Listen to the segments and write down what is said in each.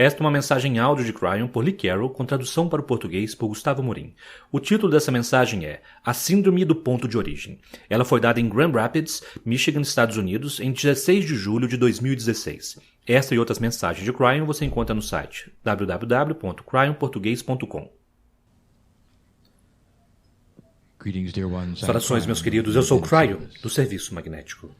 Esta é uma mensagem em áudio de Cryon por Lee Carroll com tradução para o português por Gustavo Morim. O título dessa mensagem é A Síndrome do Ponto de Origem. Ela foi dada em Grand Rapids, Michigan, Estados Unidos, em 16 de julho de 2016. Esta e outras mensagens de Cryon você encontra no site www.cryonportugues.com. Saudações, meus queridos. Eu sou o Cryon, do Serviço Magnético.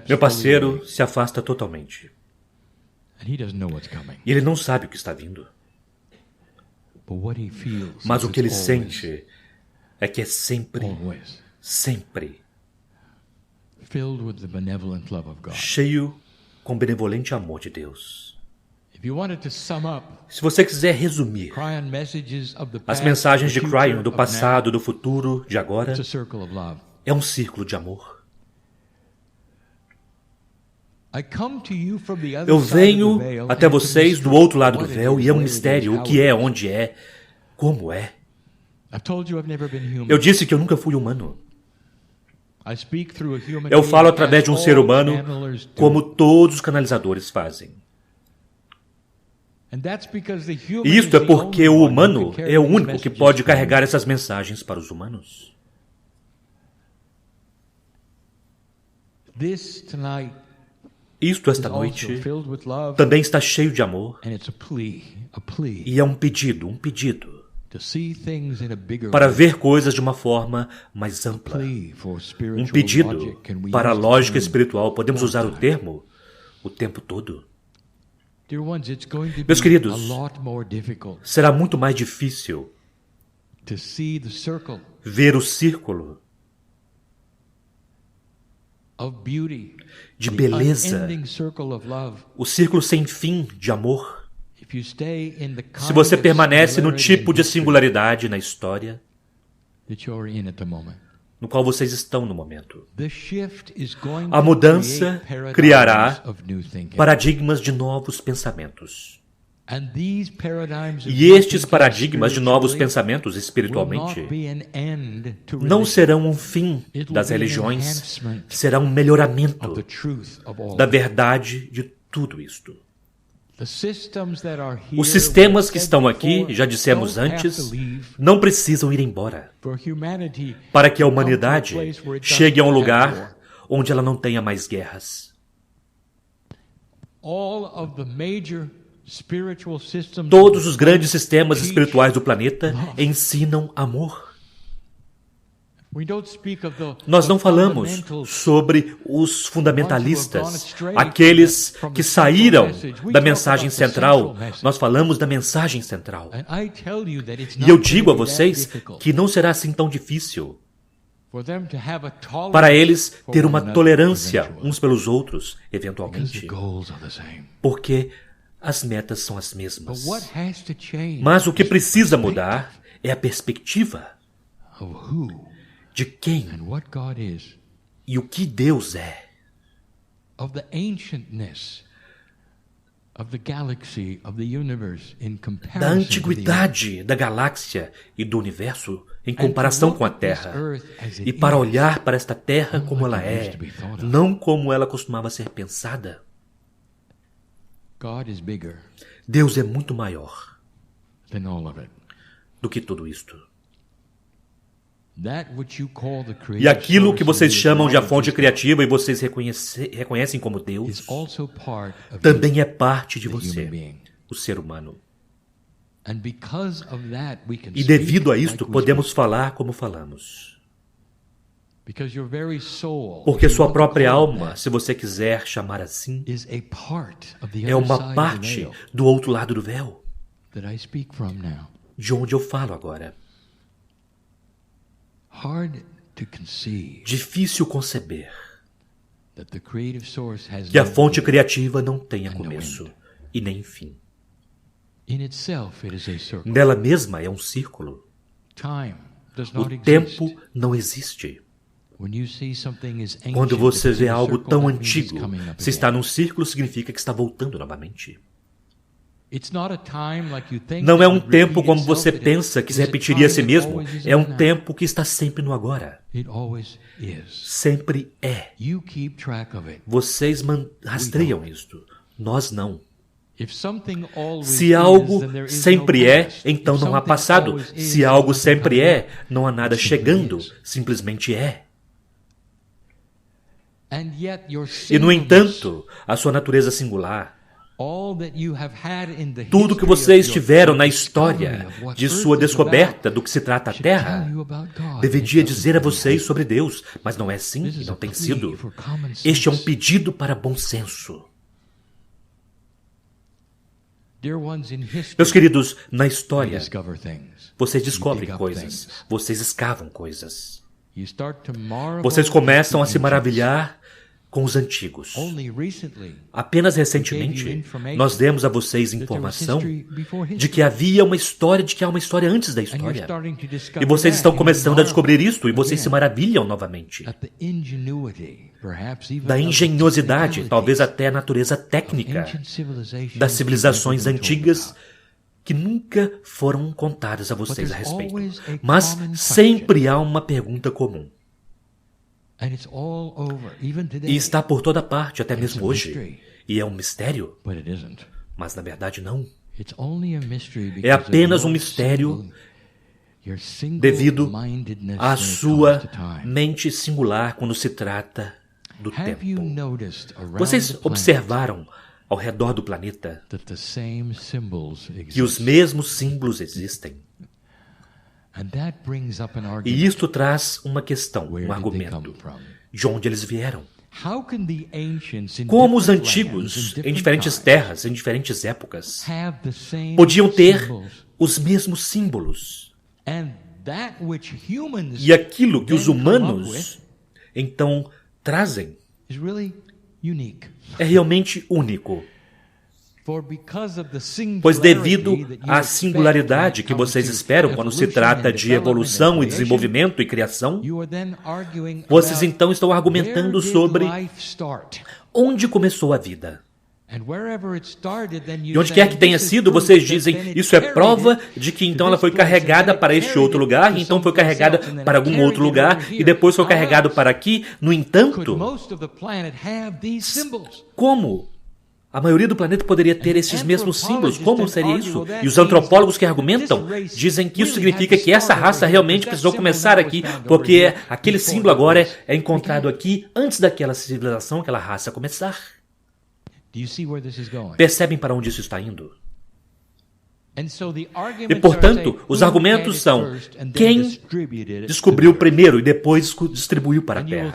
Meu parceiro se afasta totalmente. E ele não sabe o que está vindo. Mas o que ele sente é que é sempre cheio com o benevolente amor de Deus. Se você quiser resumir as mensagens de Cryon do passado, do futuro, de agora, é um círculo de amor. Eu venho até vocês do outro lado do véu e é um mistério o que é, onde é, como é. Eu disse que eu nunca fui humano. Eu falo através de um ser humano como todos os canalizadores fazem. E isto é porque o humano é o único que pode carregar essas mensagens para os humanos. Isto esta noite também está cheio de amor e é um pedido para ver coisas de uma forma mais ampla. Um pedido para a lógica espiritual. Podemos usar o termo o tempo todo. Meus queridos, será muito mais difícil ver o círculo de beleza, o círculo sem fim de amor. Se você permanece no tipo de singularidade na história no qual vocês estão no momento, a mudança criará paradigmas de novos pensamentos. E estes paradigmas de novos pensamentos espiritualmente não serão um fim das religiões, será um melhoramento da verdade de tudo isto. Os sistemas que estão aqui, já dissemos antes, não precisam ir embora para que a humanidade chegue a um lugar onde ela não tenha mais guerras. Todos os grandes sistemas espirituais do planeta ensinam amor. Nós não falamos sobre os fundamentalistas, aqueles que saíram da mensagem central. Nós falamos da mensagem central. E eu digo a vocês que não será assim tão difícil para eles ter uma tolerância uns pelos outros, eventualmente, porque as metas são as mesmas. Mas o que precisa mudar é a perspectiva de quem e o que Deus é. Da antiguidade da galáxia e do universo em comparação com a Terra. E para olhar para esta Terra como ela é, não como ela costumava ser pensada. Deus é muito maior do que tudo isto. E aquilo que vocês chamam de a fonte criativa e vocês reconhecem como Deus, também é parte de você, o ser humano. E devido a isto, podemos falar como falamos. Porque sua própria alma, se você quiser chamar assim, é uma parte do outro lado do véu, de onde eu falo agora. Difícil conceber que a fonte criativa não tenha começo e nem fim. Nela mesma é um círculo. O tempo não existe. Quando você vê algo tão antigo, se está num círculo, significa que está voltando novamente. Não é um tempo como você pensa que se repetiria a si mesmo. É um tempo que está sempre no agora. Sempre é. Vocês rastreiam isto. Nós não. Se algo sempre é, então não há passado. Se algo sempre é, não há nada chegando. Simplesmente é. E, no entanto, a sua natureza singular, tudo que vocês tiveram na história de sua descoberta do que se trata a Terra, deveria dizer a vocês sobre Deus, mas não é assim e não tem sido. Este é um pedido para bom senso. Meus queridos, na história, vocês descobrem coisas, vocês escavam coisas. Vocês começam a se maravilhar com os antigos. Apenas recentemente, nós demos a vocês informação de que havia uma história, de que há uma história antes da história. E vocês estão começando a descobrir isto, e vocês se maravilham novamente. Da engenhosidade, talvez até a natureza técnica das civilizações antigas que nunca foram contadas a vocês a respeito. Mas sempre há uma pergunta comum. E está por toda parte, até mesmo hoje. E é um mistério. Mas na verdade não. É apenas um mistério devido à sua mente singular quando se trata do tempo. Vocês observaram ao redor do planeta que os mesmos símbolos existem. E isto traz uma questão, um argumento. De onde eles vieram? Como os antigos, em diferentes terras, em diferentes épocas, podiam ter os mesmos símbolos? E aquilo que os humanos, então, trazem é realmente único. Pois devido à singularidade que vocês esperam quando se trata de evolução e desenvolvimento e criação, vocês então estão argumentando sobre onde começou a vida. E onde quer que tenha sido, vocês dizem, isso é prova de que então ela foi carregada para este outro lugar, e então foi carregada para algum outro lugar, e depois foi carregada para aqui. No entanto, como a maioria do planeta poderia ter esses mesmos símbolos? Como seria isso? E os antropólogos que argumentam dizem que isso significa que essa raça realmente precisou começar aqui, porque aquele símbolo agora é encontrado aqui antes daquela civilização, aquela raça começar. Percebem para onde isso está indo? E, portanto, os argumentos são quem descobriu primeiro e depois distribuiu para a Terra.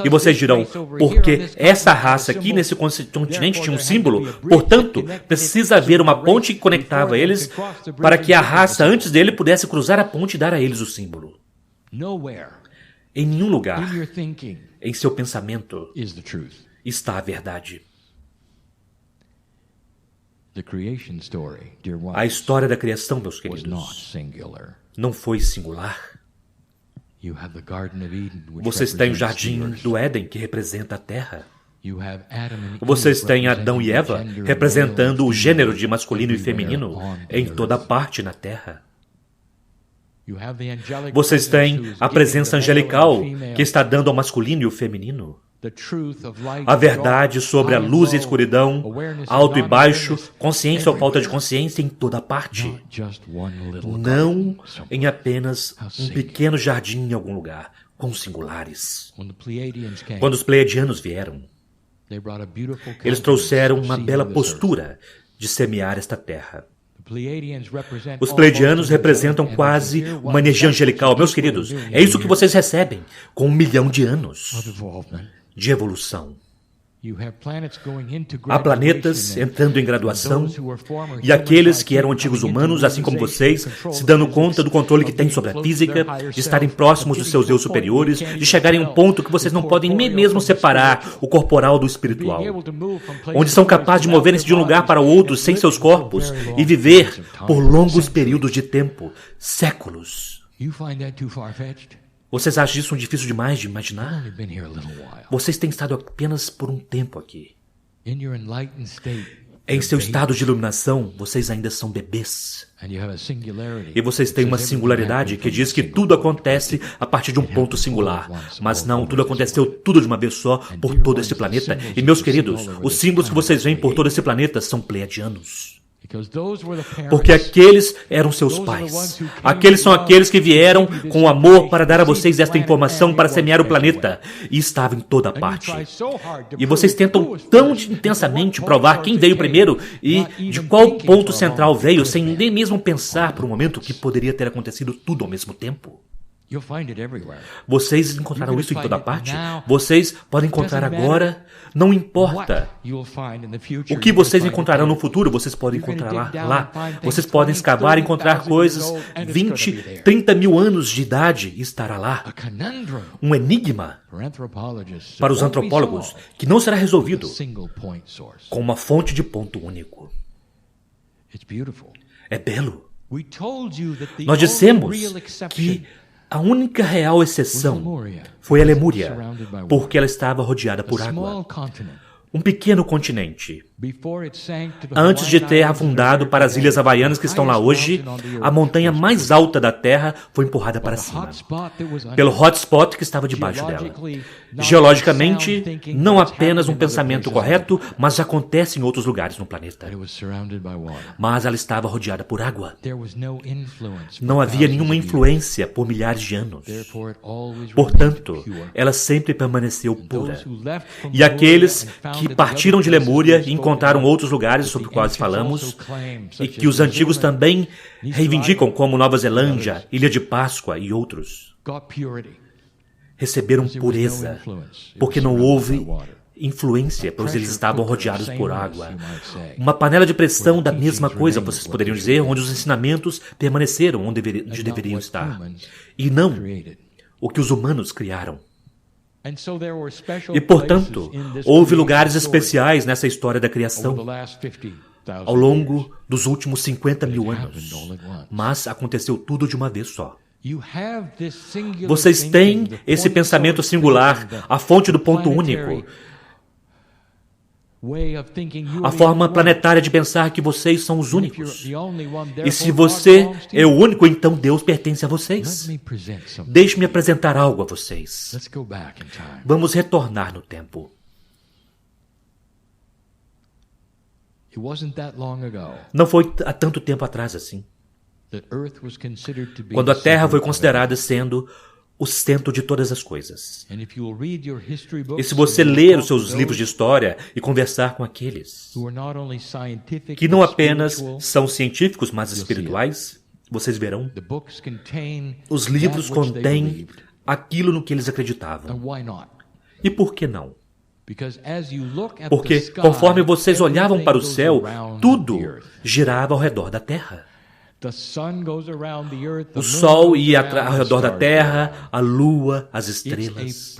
E vocês dirão, porque essa raça aqui nesse continente tinha um símbolo, portanto, precisa haver uma ponte que conectava eles para que a raça antes dele pudesse cruzar a ponte e dar a eles o símbolo. Em nenhum lugar, em seu pensamento, está a verdade. A história da criação, meus queridos, não foi singular. Vocês têm o Jardim do Éden, que representa a Terra. Vocês têm Adão e Eva, representando o gênero de masculino e feminino em toda parte na Terra. Vocês têm a presença angelical, que está dando ao masculino e o feminino. A verdade sobre a luz e a escuridão, alto e baixo, consciência ou falta de consciência em toda parte. Não em apenas um pequeno jardim em algum lugar, com singulares. Quando os Pleiadianos vieram, eles trouxeram uma bela postura de semear esta terra. Os Pleiadianos representam quase uma energia angelical. Meus queridos, é isso que vocês recebem com 1 milhão de anos de evolução. Há planetas entrando em graduação e aqueles que eram antigos humanos, assim como vocês, se dando conta do controle que têm sobre a física, de estarem próximos dos seus eu superiores, de chegarem a um ponto que vocês não podem nem mesmo separar o corporal do espiritual, onde são capazes de moverem-se de um lugar para o outro sem seus corpos e viver por longos períodos de tempo, séculos. Vocês acham isso difícil demais de imaginar? Vocês têm estado apenas por um tempo aqui. Em seu estado de iluminação, vocês ainda são bebês. E vocês têm uma singularidade que diz que tudo acontece a partir de um ponto singular. Mas não, tudo aconteceu tudo de uma vez só por todo esse planeta. E, meus queridos, os símbolos que vocês veem por todo esse planeta são pleiadianos. Porque aqueles eram seus pais. Aqueles são aqueles que vieram com amor para dar a vocês esta informação para semear o planeta. E estavam em toda parte. E vocês tentam tão intensamente provar quem veio primeiro e de qual ponto central veio, sem nem mesmo pensar por um momento que poderia ter acontecido tudo ao mesmo tempo. Vocês encontraram isso em toda parte. Vocês podem encontrar agora. Não importa o que vocês encontrarão no futuro, vocês podem encontrar lá. Vocês podem escavar e encontrar coisas 20, 30 mil anos de idade e estará lá. Um enigma para os antropólogos que não será resolvido com uma fonte de ponto único. É belo. Nós dissemos que a única real exceção foi a Lemúria, porque ela estava rodeada por água. Um pequeno continente. Antes de ter afundado para as Ilhas Havaianas que estão lá hoje, a montanha mais alta da Terra foi empurrada para cima, pelo hotspot que estava debaixo dela. Geologicamente, não apenas um pensamento correto, mas acontece em outros lugares no planeta. Mas ela estava rodeada por água. Não havia nenhuma influência por milhares de anos. Portanto, ela sempre permaneceu pura. E aqueles que partiram de Lemúria e encontraram outros lugares sobre os quais falamos, e que os antigos também reivindicam como Nova Zelândia, Ilha de Páscoa e outros, receberam pureza, porque não houve influência, pois eles estavam rodeados por água. Uma panela de pressão da mesma coisa, vocês poderiam dizer, onde os ensinamentos permaneceram onde deveriam estar, e não o que os humanos criaram. E, portanto, houve lugares especiais nessa história da criação ao longo dos últimos 50 mil anos. Mas aconteceu tudo de uma vez só. Vocês têm esse pensamento singular, a fonte do ponto único, a forma planetária de pensar que vocês são os únicos. E se você é o único, então Deus pertence a vocês. Deixe-me apresentar algo a vocês. Vamos retornar no tempo. Não foi há tanto tempo atrás assim, quando a Terra foi considerada sendo o centro de todas as coisas. E se você ler os seus livros de história e conversar com aqueles que não apenas são científicos, mas espirituais, vocês verão, os livros contêm aquilo no que eles acreditavam. E por que não? Porque conforme vocês olhavam para o céu, tudo girava ao redor da Terra. O Sol ia ao redor da Terra, a Lua, as estrelas.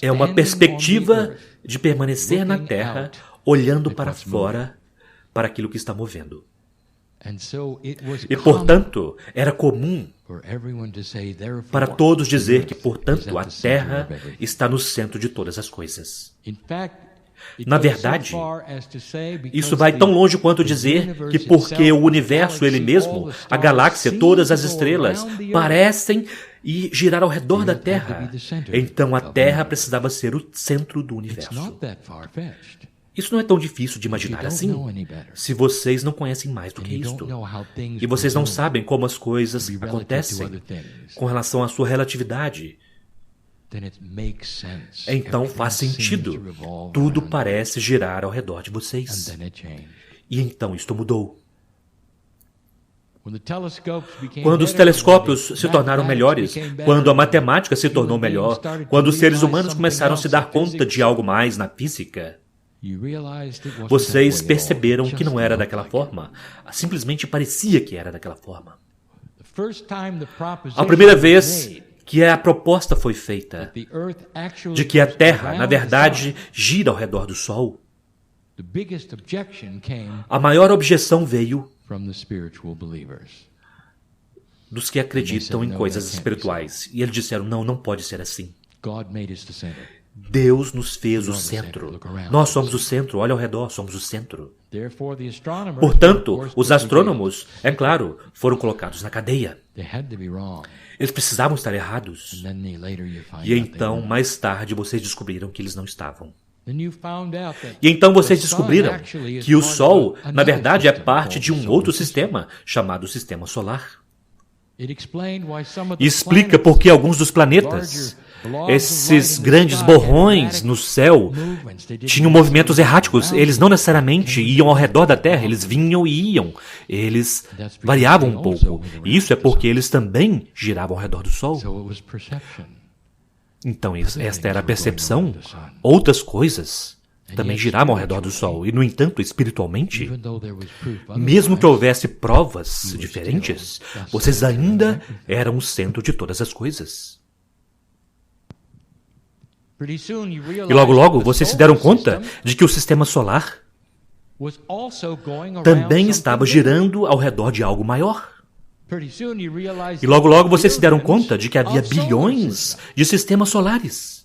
É uma perspectiva de permanecer na Terra, olhando para fora, para aquilo que está movendo. E, portanto, era comum para todos dizer que, portanto, a Terra está no centro de todas as coisas. Na verdade, isso vai tão longe quanto dizer que porque o universo ele mesmo, a galáxia, todas as estrelas, parecem girar ao redor da Terra, então a Terra precisava ser o centro do universo. Isso não é tão difícil de imaginar assim, se vocês não conhecem mais do que isto. E vocês não sabem como as coisas acontecem com relação à sua relatividade. Então faz sentido. Tudo parece girar ao redor de vocês. E então isto mudou. Quando os telescópios se tornaram melhores, quando a matemática se tornou melhor, quando os seres humanos começaram a se dar conta de algo mais na física, vocês perceberam que não era daquela forma. Simplesmente parecia que era daquela forma. A primeira vez que a proposta foi feita de que a Terra, na verdade, gira ao redor do Sol, a maior objeção veio dos que acreditam em coisas espirituais. E eles disseram, não pode ser assim. Deus nos fez o centro. Nós somos o centro. Olha ao redor, somos o centro. Portanto, os astrônomos, é claro, foram colocados na cadeia. Eles precisavam estar errados. E então, mais tarde, vocês descobriram que eles não estavam. E então vocês descobriram que o Sol, na verdade, é parte de um outro sistema, chamado Sistema Solar. E explica por que alguns dos planetas, esses grandes borrões no céu, tinham movimentos erráticos. Eles não necessariamente iam ao redor da Terra, eles vinham e iam. Eles variavam um pouco. E isso é porque eles também giravam ao redor do Sol. Então, esta era a percepção. Outras coisas também giravam ao redor do Sol. E, no entanto, espiritualmente, mesmo que houvesse provas diferentes, vocês ainda eram o centro de todas as coisas. E logo, logo, vocês se deram conta de que o sistema solar também estava girando ao redor de algo maior. E logo, logo, vocês se deram conta de que havia bilhões de sistemas solares.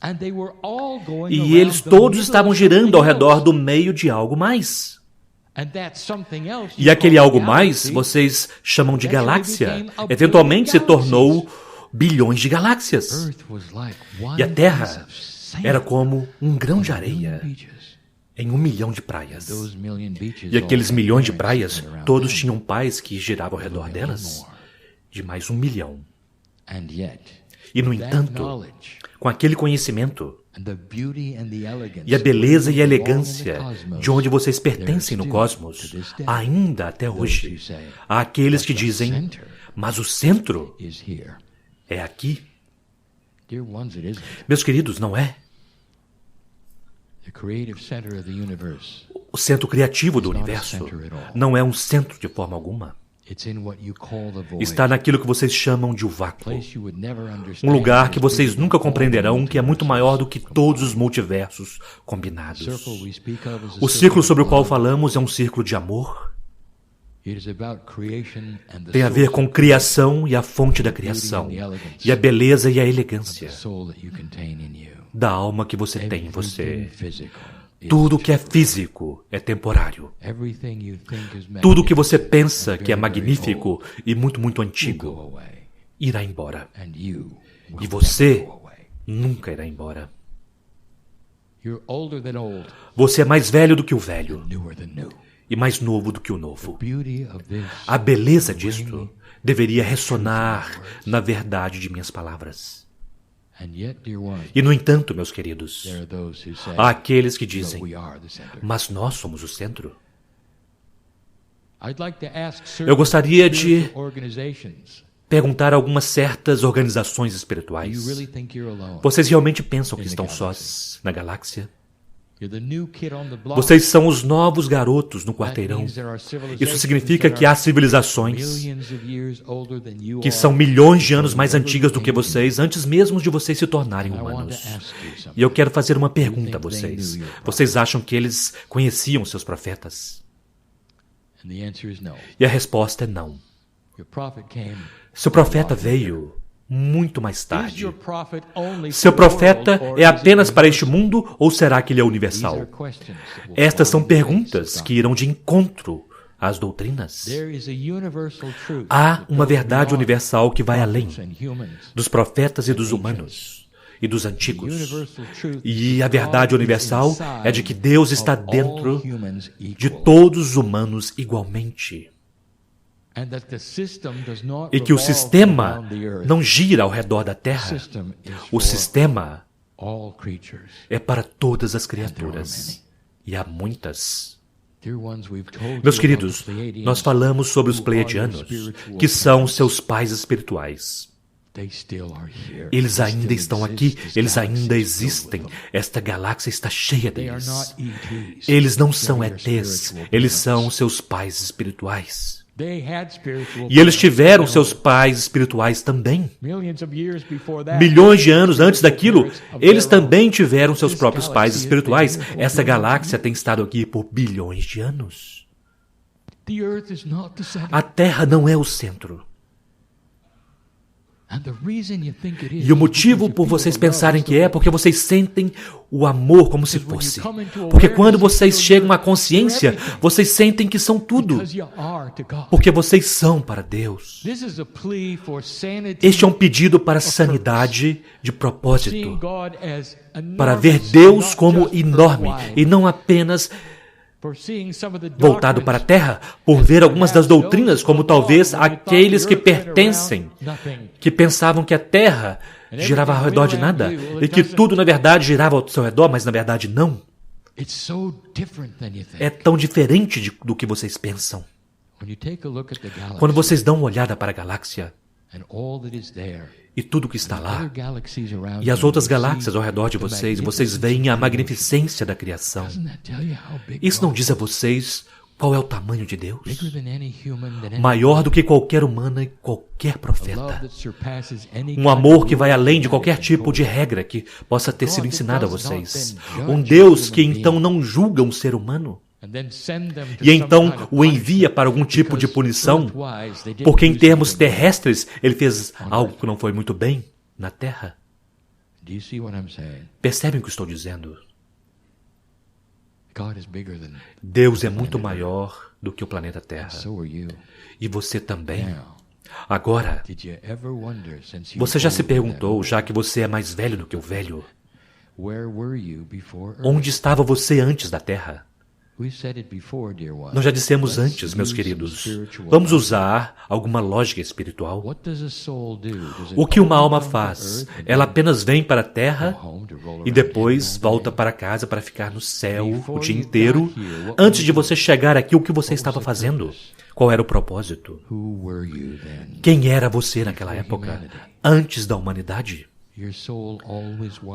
E eles todos estavam girando ao redor do meio de algo mais. E aquele algo mais, vocês chamam de galáxia, eventualmente se tornou bilhões de galáxias. E a Terra era como um grão de areia em 1 milhão de praias. E aqueles milhões de praias, todos tinham pais que giravam ao redor delas, de mais 1 milhão. E, no entanto, com aquele conhecimento e a beleza e a elegância de onde vocês pertencem no cosmos, ainda até hoje, há aqueles que dizem, mas o centro é aqui. Meus queridos, não é? O centro criativo do universo não é um centro de forma alguma. Está naquilo que vocês chamam de o vácuo. Um lugar que vocês nunca compreenderão, que é muito maior do que todos os multiversos combinados. O círculo sobre o qual falamos é um círculo de amor. Tem a ver com criação e a fonte da criação, e a beleza e a elegância da alma que você tem em você. Tudo que é físico é temporário. Tudo que você pensa que é magnífico e muito, muito antigo irá embora. E você nunca irá embora. Você é mais velho do que o velho e mais novo do que o novo. A beleza disto deveria ressonar na verdade de minhas palavras. E, no entanto, meus queridos, há aqueles que dizem, mas nós somos o centro. Eu gostaria de perguntar a algumas certas organizações espirituais. Vocês realmente pensam que estão sós na galáxia? Vocês são os novos garotos no quarteirão. Isso significa que há civilizações que são milhões de anos mais antigas do que vocês, antes mesmo de vocês se tornarem humanos. E eu quero fazer uma pergunta a vocês. Vocês acham que eles conheciam seus profetas? E a resposta é não. Seu profeta veio muito mais tarde. Seu profeta é apenas para este mundo ou será que ele é universal? Estas são perguntas que irão de encontro às doutrinas. Há uma verdade universal que vai além dos profetas e dos humanos e dos antigos. E a verdade universal é de que Deus está dentro de todos os humanos igualmente. E que o sistema não gira ao redor da Terra. O sistema é para todas as criaturas. E há muitas. Meus queridos, nós falamos sobre os pleiadianos, que são seus pais espirituais. Eles ainda estão aqui, eles ainda existem. Esta galáxia está cheia deles. Eles não são ETs, eles são seus pais espirituais. E eles tiveram seus pais espirituais também. Milhões de anos antes daquilo, eles também tiveram seus próprios pais espirituais. Essa galáxia tem estado aqui por bilhões de anos. A Terra não é o centro. E o motivo por vocês pensarem que é porque vocês sentem o amor como se fosse. Porque quando vocês chegam à consciência, vocês sentem que são tudo. Porque vocês são para Deus. Este é um pedido para sanidade de propósito. Para ver Deus como enorme e não apenas voltado para a terra, por ver algumas das doutrinas, como talvez aqueles que pertencem, que pensavam que a terra girava ao redor de nada, e que tudo na verdade girava ao seu redor, mas na verdade não. É tão diferente do que vocês pensam. Quando vocês dão uma olhada para a galáxia, e tudo que está lá, e as outras galáxias ao redor de vocês, vocês veem a magnificência da criação. Isso não diz a vocês qual é o tamanho de Deus? Maior do que qualquer humano e qualquer profeta. Um amor que vai além de qualquer tipo de regra que possa ter sido ensinado a vocês. Um Deus que então não julga um ser humano. E então o envia para algum tipo de punição, porque em termos terrestres ele fez algo que não foi muito bem na Terra. Percebem o que estou dizendo? Deus é muito maior do que o planeta Terra. E você também. Agora, você já se perguntou, já que você é mais velho do que o velho, onde estava você antes da Terra? Nós já dissemos antes, meus queridos, vamos usar alguma lógica espiritual. O que uma alma faz? Ela apenas vem para a terra e depois volta para casa para ficar no céu o dia inteiro. Antes de você chegar aqui, o que você estava fazendo? Qual era o propósito? Quem era você naquela época, antes da humanidade?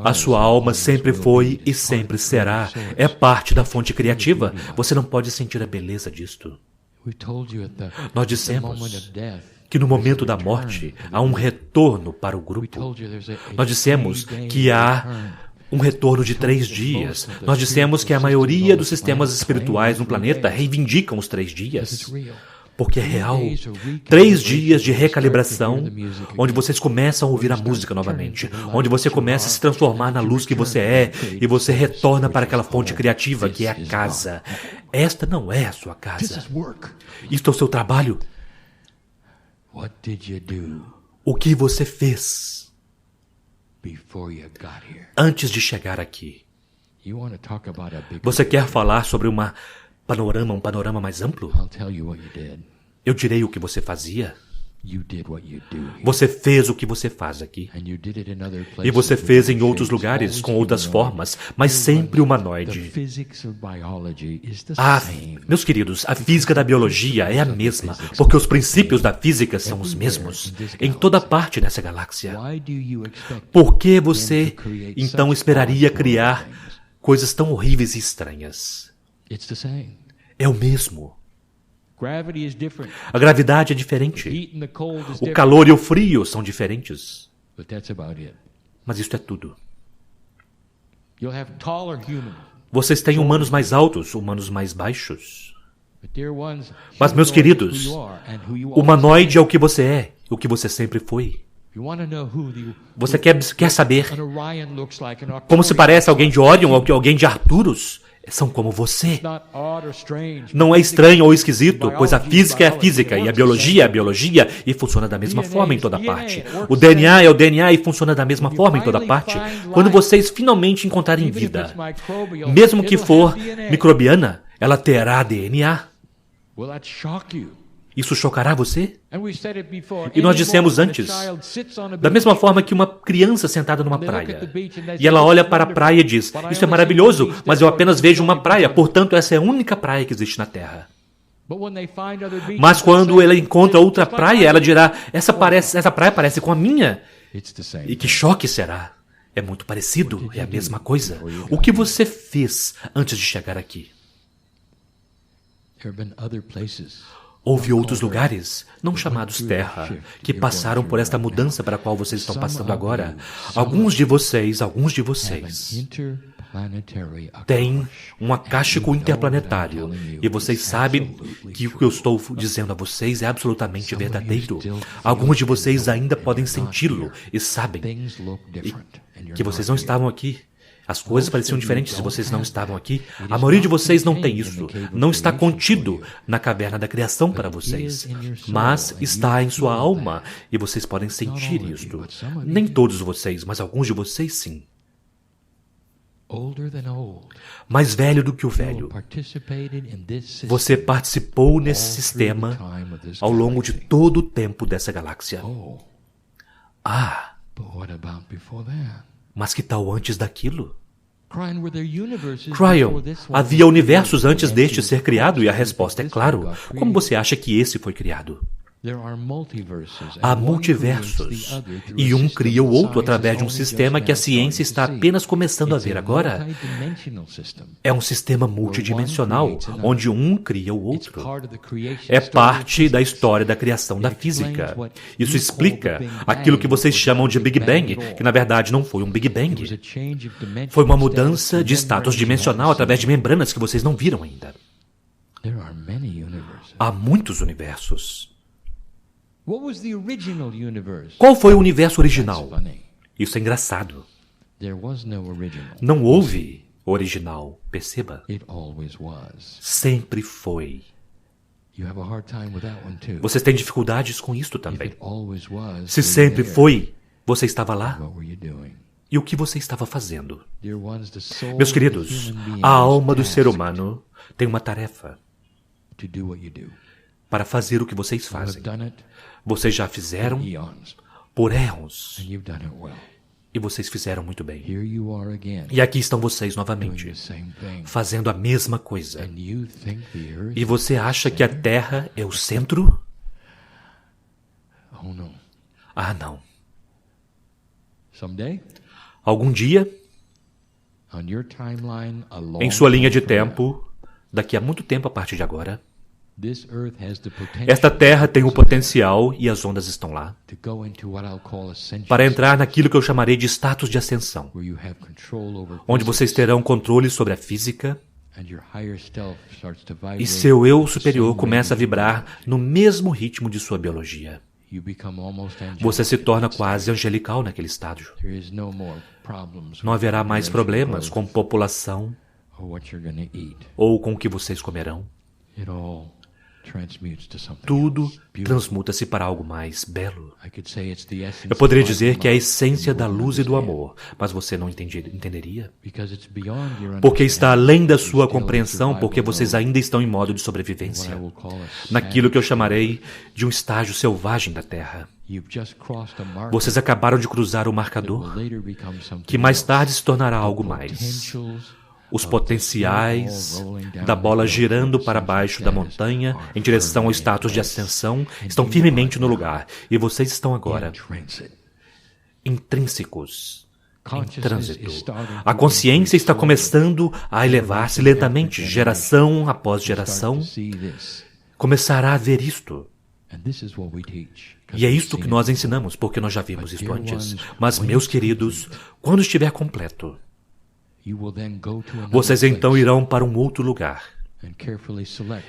A sua alma sempre foi e sempre será. É parte da fonte criativa. Você não pode sentir a beleza disto. Nós dissemos que no momento da morte há um retorno para o grupo. Nós dissemos que há um retorno de 3 dias. Nós dissemos que a maioria dos sistemas espirituais no planeta reivindicam os 3 dias. Porque é real. 3 dias de recalibração, onde vocês começam a ouvir a música novamente, onde você começa a se transformar na luz que você é, e você retorna para aquela fonte criativa que é a casa. Esta não é a sua casa. Isto é o seu trabalho. O que você fez antes de chegar aqui? Você quer falar sobre um panorama mais amplo? Eu direi o que você fazia. Você fez o que você faz aqui. E você fez em outros lugares, com outras formas, mas sempre humanoide. Meus queridos, a física da biologia é a mesma, porque os princípios da física são os mesmos, em toda parte nessa galáxia. Por que você, então, esperaria criar coisas tão horríveis e estranhas? É o mesmo. A gravidade é diferente. O calor e o frio são diferentes. Mas isso é tudo. Vocês têm humanos mais altos, humanos mais baixos. Mas, meus queridos, humanoide é o que você é, o que você sempre foi. Você quer saber como se parece alguém de Orion ou alguém de Arcturus? São como você. Não é estranho ou esquisito, pois a física é a física e a biologia é a biologia e funciona da mesma forma em toda parte. O DNA é o DNA e funciona da mesma forma em toda parte. Quando vocês finalmente encontrarem vida, mesmo que for microbiana, ela terá DNA. Isso chocará você? E nós dissemos antes, da mesma forma que uma criança sentada numa praia, e ela olha para a praia e diz, isso é maravilhoso, mas eu apenas vejo uma praia, portanto essa é a única praia que existe na Terra. Mas quando ela encontra outra praia, ela dirá, essa praia parece com a minha. E que choque será? É muito parecido, é a mesma coisa. O que você fez antes de chegar aqui? Houve outros lugares, não chamados Terra, que passaram por esta mudança para a qual vocês estão passando agora. Alguns de vocês tem um acástico interplanetário. E vocês sabem que o que eu estou dizendo a vocês é absolutamente verdadeiro. Alguns de vocês ainda podem senti-lo e sabem que vocês não estavam aqui. As coisas pareciam diferentes se vocês não estavam aqui. A maioria de vocês não tem isso. Não está contido na caverna da criação para vocês. Mas está em sua alma e vocês podem sentir isto. Nem todos vocês, mas alguns de vocês sim. Mais velho do que o velho. Você participou nesse sistema ao longo de todo o tempo dessa galáxia. Mas que tal antes daquilo? Cryon, havia universos antes deste ser criado e a resposta é claro. Como você acha que esse foi criado? Há multiversos e um cria o outro através de um sistema que a ciência está apenas começando a ver agora. É um sistema multidimensional, onde um cria o outro. É parte da história da criação da física. Isso explica aquilo que vocês chamam de Big Bang, que na verdade não foi um Big Bang. Foi uma mudança de status dimensional através de membranas que vocês não viram ainda. Há muitos universos. Qual foi o universo original? Isso é engraçado. Não houve original, perceba. Sempre foi. Vocês têm dificuldades com isto também. Se sempre foi, você estava lá. E o que você estava fazendo? Meus queridos, a alma do ser humano tem uma tarefa para fazer o que vocês fazem. Vocês já fizeram por éons. E vocês fizeram muito bem. E aqui estão vocês novamente, fazendo a mesma coisa. E você acha que a Terra é o centro? Ah, não. Algum dia, em sua linha de tempo, daqui a muito tempo a partir de agora, esta Terra tem o potencial, e as ondas estão lá, para entrar naquilo que eu chamarei de status de ascensão, onde vocês terão controle sobre a física, e seu eu superior começa a vibrar no mesmo ritmo de sua biologia. Você se torna quase angelical naquele estágio. Não haverá mais problemas com população ou com o que vocês comerão. Tudo transmuta-se para algo mais belo. Eu poderia dizer que é a essência da luz e do amor, mas você não entenderia. Porque está além da sua compreensão, porque vocês ainda estão em modo de sobrevivência, naquilo que eu chamarei de um estágio selvagem da Terra. Vocês acabaram de cruzar o marcador, que mais tarde se tornará algo mais. Os potenciais da bola girando para baixo da montanha em direção ao status de ascensão estão firmemente no lugar. E vocês estão agora intrínsecos, em trânsito. A consciência está começando a elevar-se lentamente, geração após geração. Começará a ver isto. E é isto que nós ensinamos, porque nós já vimos isto antes. Mas, meus queridos, quando estiver completo, vocês então irão para um outro lugar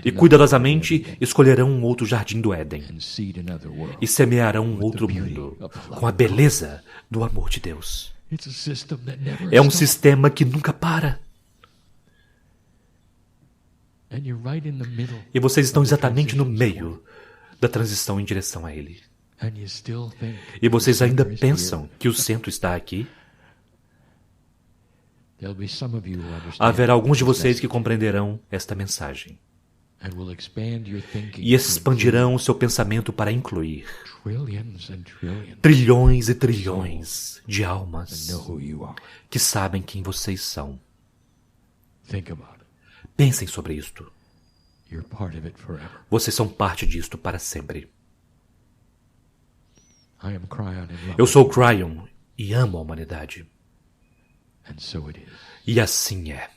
e cuidadosamente escolherão um outro jardim do Éden e semearão um outro mundo com a beleza do amor de Deus. É um sistema que nunca para. E vocês estão exatamente no meio da transição em direção a Ele. E vocês ainda pensam que o centro está aqui? Haverá alguns de vocês que compreenderão esta mensagem e expandirão o seu pensamento para incluir trilhões e trilhões de almas que sabem quem vocês são. Pensem sobre isto. Vocês são parte disto para sempre. Eu sou Cryon e amo a humanidade. E assim é.